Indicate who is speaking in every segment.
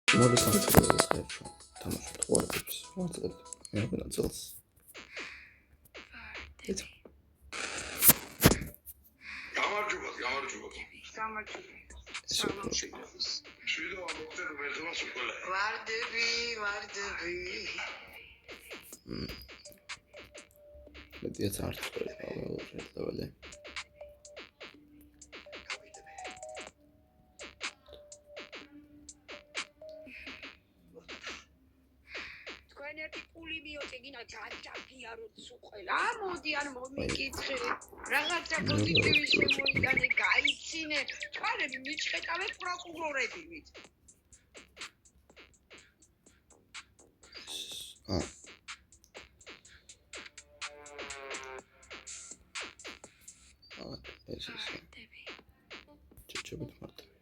Speaker 1: მოდი სამწუხაროდ ხერხო. თამაშობთ ყურებს. ვაწევთ. მე ნაწილს. იცი.
Speaker 2: გამარჯობა. შვიდო ამოწერ მეზობას უკულა.
Speaker 3: ვარდები.
Speaker 1: მეტიაც არ ხდება ლეველი.
Speaker 3: თქვენ ერთი პული მიოცეგინა ჯაჯაგიაროთ სუყელა. მოდი არ მომიკითხე. რაღაცა პოზიტივი შემოიტანე, გაიცინე. თქვენები მიჩხეტავე პროკურორები ვით.
Speaker 1: ეს ჩეჩებით მარტივია.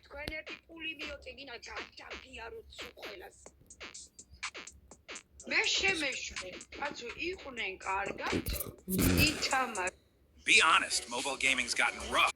Speaker 3: თქვენ ერთი პული მიოცეგინა ჯაჯაგიაროთ სუყელას. მე შემეშვე, კაცო იყვნენ კარგად, ითამაშ.
Speaker 4: Be honest, mobile gaming's gotten rough.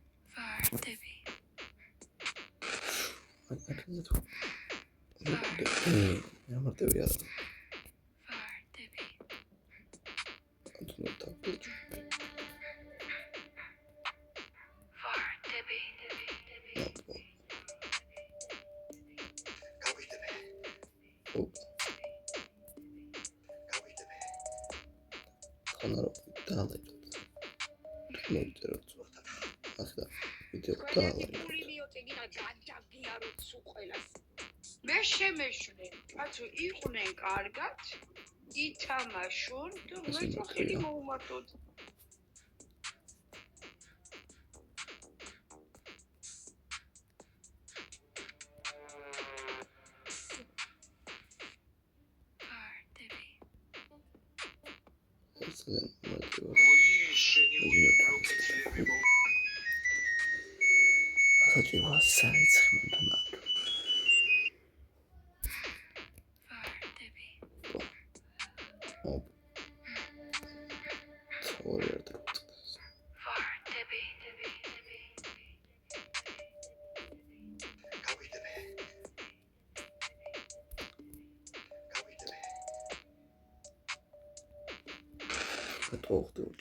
Speaker 3: მე შემეშვე, კაცო იყვნენ კარგად, ითამაშონ და მე ხელი მოუმართოთ.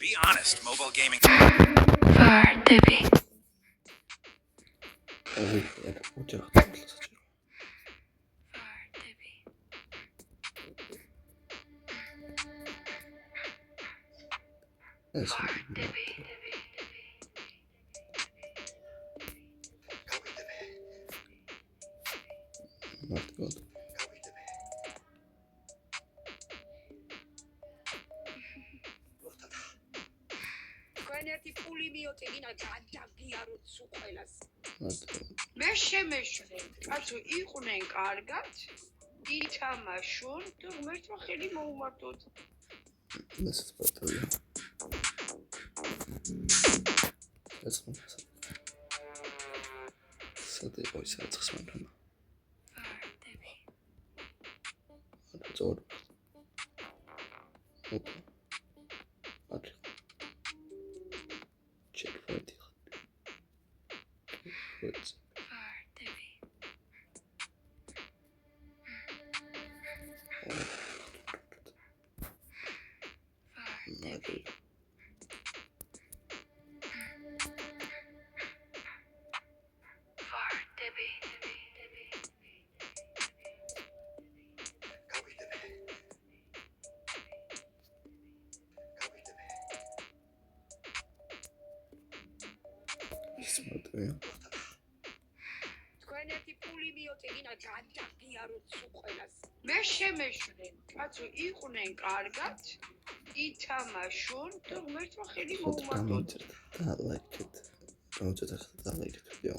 Speaker 4: Be honest, mobile gaming.
Speaker 5: ვარდები.
Speaker 3: თქვენ ერთი პული მიოცეგინა ჯაჯაგიაროთ სუყელას. მე შემეშვე, კაცო იყვნენ კარგად, ითამაშონ და მე ხელი მოუმართოთ.
Speaker 1: This is what the That's one. So the voice has explained. That's all. Check for it.
Speaker 3: თქვენ ერთი პული მიოცეგინა ჯაჯაგიაროთ სუყელას. მე შემეშვე, კაცო იყვნენ კარგად, ითამაშონ და ღმერთმა ხელი
Speaker 1: ხოთ
Speaker 3: მოუმატონ.
Speaker 1: გამოიწერთ და ლაიქეთ. გამოიწერთ ახლა და ლაიქეთ ვიდეო.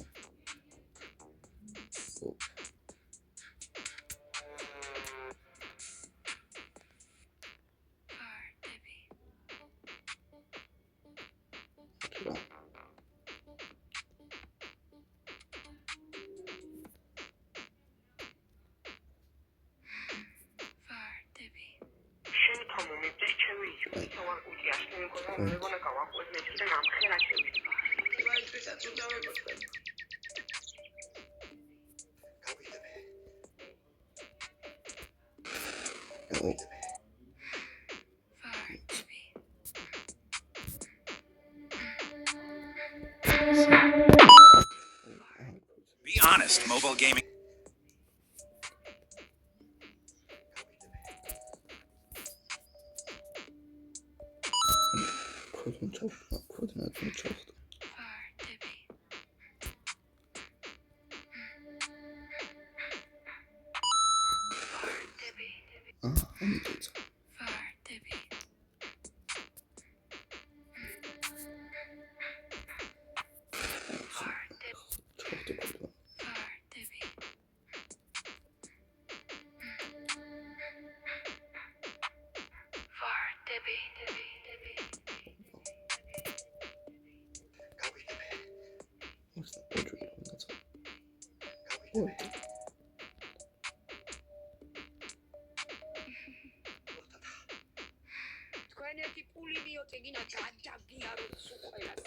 Speaker 4: Be honest, mobile gaming.
Speaker 3: თქვენ ერთი პული მიოწეგინა გადაგიაროთ სულ ყველას.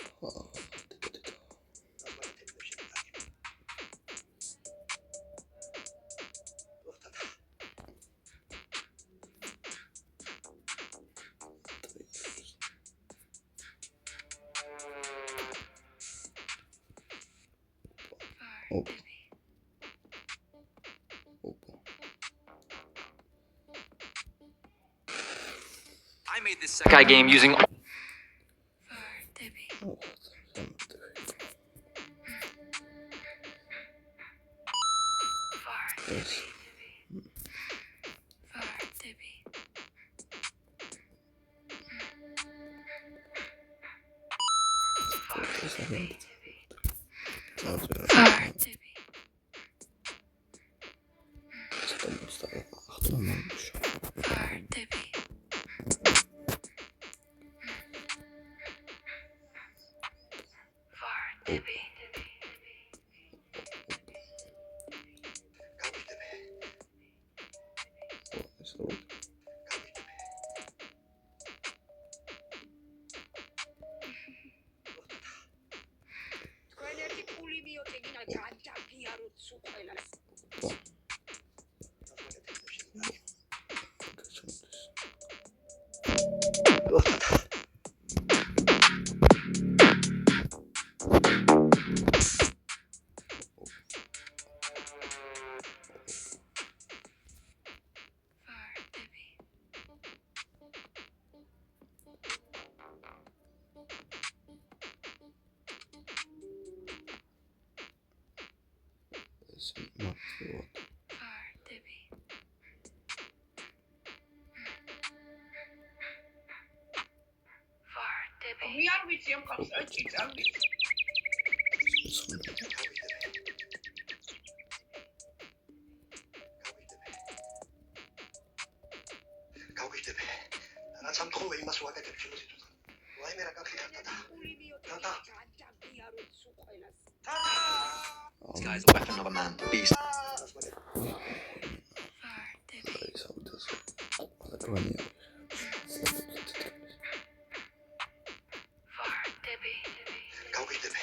Speaker 6: I made this Sekai game using
Speaker 3: თქვენ ერთი პული მიოწეგინა გადაგიაროთ სულ ყველას. We are with you, comes a chicken.
Speaker 2: გავიგდები. რაც ამ თხოვე იმას ვაკეთებ ჩემს სიტყვას. ვაიმე რა გახიარდა და. და.
Speaker 3: გადაგიაროთ სულ ყველას.
Speaker 6: This guy is a weapon of a man, beast.
Speaker 2: გავიგდები.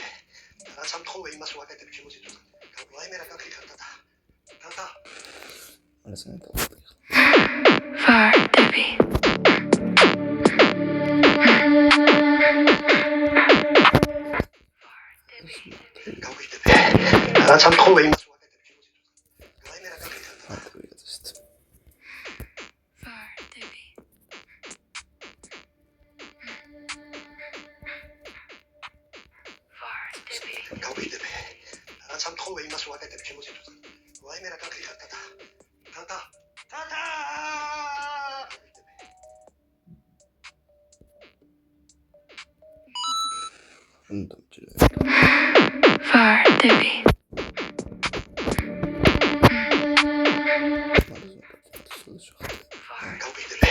Speaker 2: რაც ამ თხოვე იმას ვაკეთებ ჩემს სიტყვას. ვაიმე რა გახიარდა და. და.
Speaker 5: Far Debbie.
Speaker 2: გავიგდები. რაც ამ თხოვე იმას ვაკეთებ ჩემს სიტყვას. ვაიმე რა გახიარდა და.
Speaker 5: Far Debbie. Far Debbie.
Speaker 2: გავიგდები. რაც ამ თხოვე იმას ვაკეთებ ჩემს სიტყვას. ვაიმე რა გახიარდა და. და.
Speaker 1: უნდა მჭირე.
Speaker 5: far TV.
Speaker 2: გავიგდები.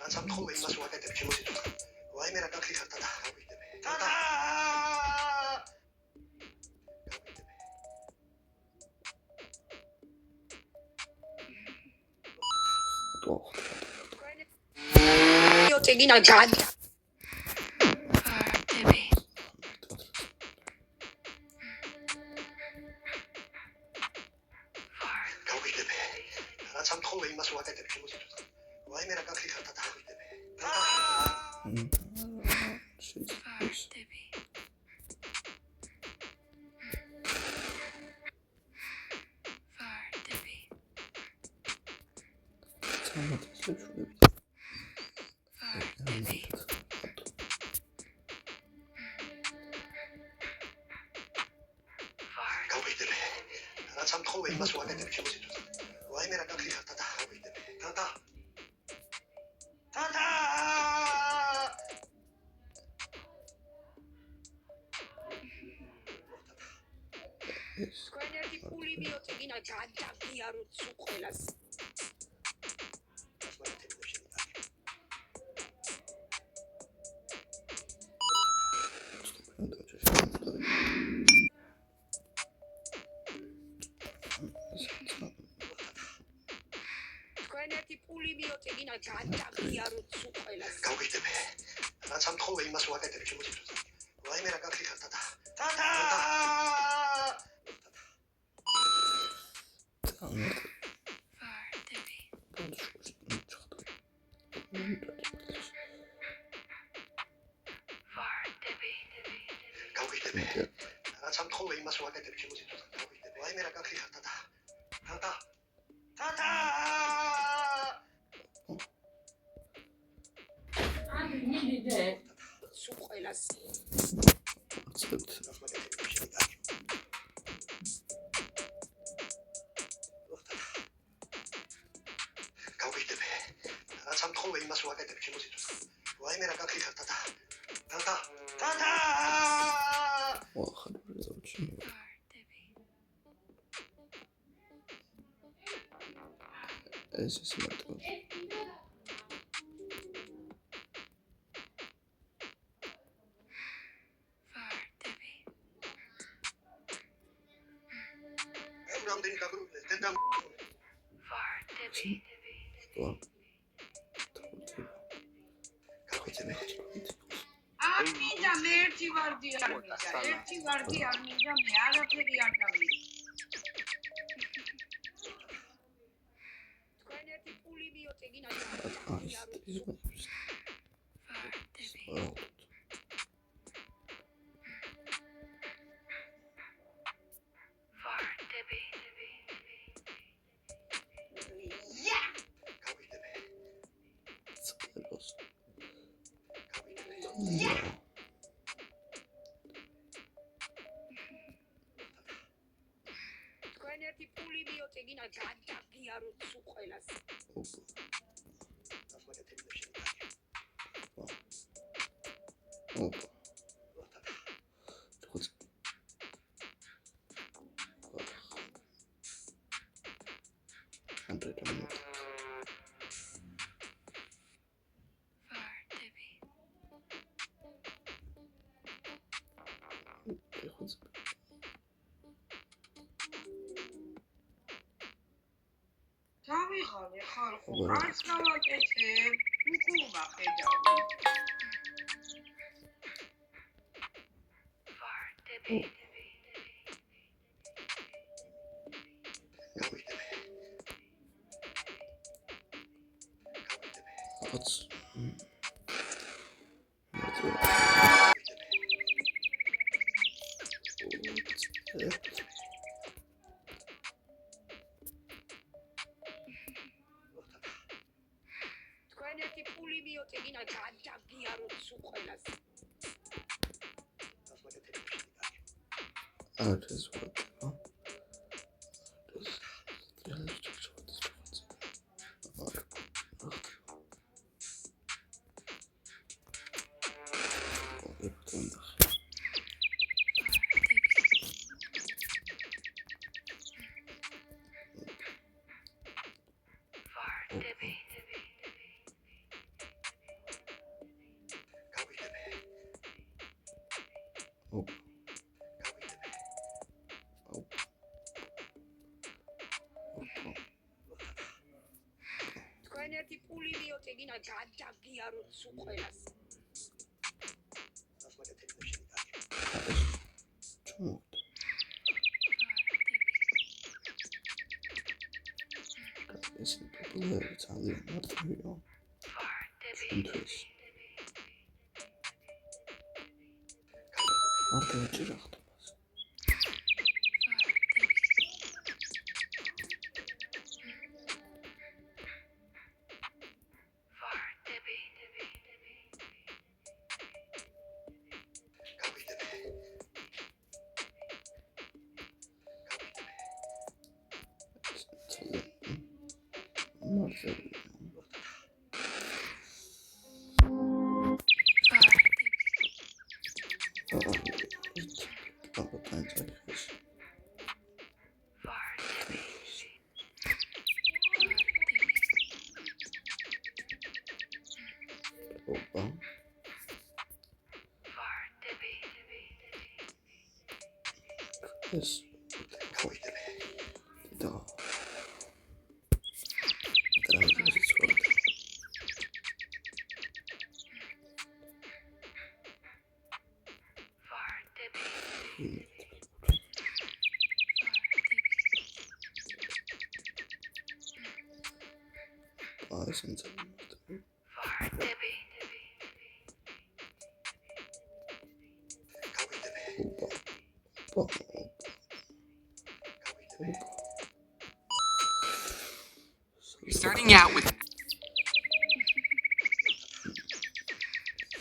Speaker 2: რაც ამ ხოლმე იმას ვაკეთებ ჩემო სიტყვაზე. ვაიმე რა კახი ხართა და გავიგდები. ტატა!
Speaker 3: მიოწეგინა გადა
Speaker 5: Far TV.
Speaker 2: გავიგდები. რაც ამ ხოლმე იმას ვაკეთებ ჩემო სიტყვაზე. ვაიმე რა კახი ხართა და გავიგდები. ტატა!
Speaker 5: Far TV. Far TV. Far TV. Far
Speaker 2: გავიგდები. რაც ამ ხოლმე იმას ვაკეთებ ჩემო სიტყვაზე. ვაიმე რა კახი ხართა და გავიგდები. ტატა! ტატა!
Speaker 3: თქვენ ერთი პული მიოწეგინა გადაგიაროთ სულ ყველას თქვენ ერთი პული მიოწეგინა გადაგიაროთ სულ ყველას
Speaker 2: გავიგდები. რაც ამ ხოლმე იმას ვაკეთებ ჩემო სიტყვაზე. ვაიმე რა კახი ხართა და ტატა!
Speaker 5: Far TV. Far TV.
Speaker 2: გავიგდები. რაც ამ ხოლმე იმას ვაკეთებ ჩემო სიტყვაზე. გავიგდები. ვაიმე რა კახი ხართა და ტატა! ტატა!
Speaker 3: სულ ყველას
Speaker 2: გავიგდები. რაც ამ ხოლმე იმას ვაკეთებ ჩემო სიტყვაზე. ვაიმე რა კახი ხართა და ტატა! ტატა!
Speaker 5: Far TV.
Speaker 1: ეს სიმართლე.
Speaker 5: Far TV.
Speaker 2: რამდენი გაგროვდეს დედა
Speaker 5: Far TV.
Speaker 2: გავიგდები.
Speaker 3: არ მინდა მე ერთი ვარდი არ მინდა ერთი ვარდი არ მინდა მე არაფერი არ დავიწყე თქვენ ერთი პული მიოწეგინა გადაგიაროთ
Speaker 5: Far TV. Far TV.
Speaker 2: გავიგდები.
Speaker 3: თქვენ ერთი პული მიოწეგინა გადაგიაროთ სულ ყველას
Speaker 5: Far TV.
Speaker 3: დავიღალე ხალხო არც გავაკეთებ უკუმა ხედავი
Speaker 5: Far TV.
Speaker 3: თქვენ ერთი პული მიოწეგინა გადაგიაროთ სულ ყველას
Speaker 1: ოპ
Speaker 3: თქვენ ერთი პული მიოწიგინა გადაგიაროთ სულ ყველას.
Speaker 1: ჩუმო ეს პოპულარი ძალიან მარტივია ჩვენთვის არ დაიჭირა ხტომას მარტივია ოპა ეს და ტრანზიტი სწორად ეს ინციდენტი
Speaker 7: You're starting out with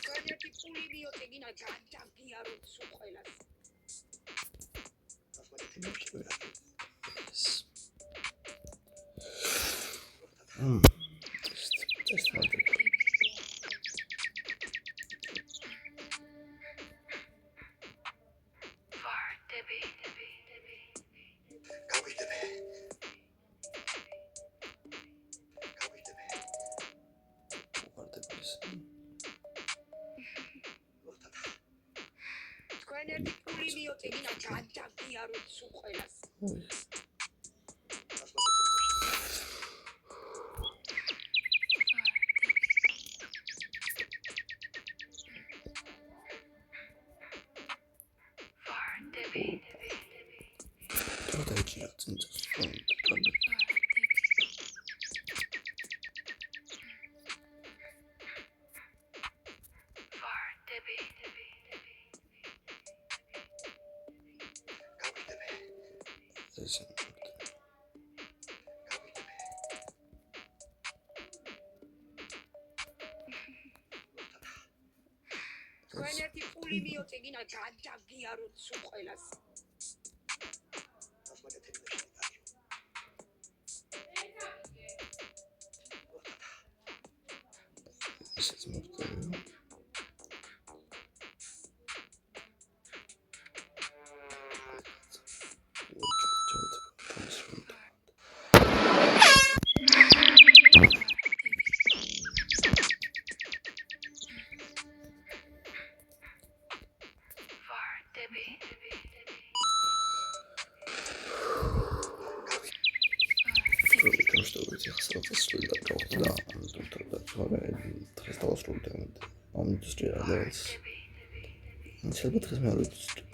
Speaker 3: თქვენ ერთი პული მიოწიგინა გადაგიაროთ სულ ყველას. თქვენ ერთი პული მიოწიგინა გადაგიაროთ სულ ყველას.
Speaker 1: დაიჭირა წინწას
Speaker 3: თქვენ ერთი პული მიოწიგინა გადაგიაროთ სულ ყველას.
Speaker 1: ესეც მარტივია შეიძლება დღეს მე არ ვიცი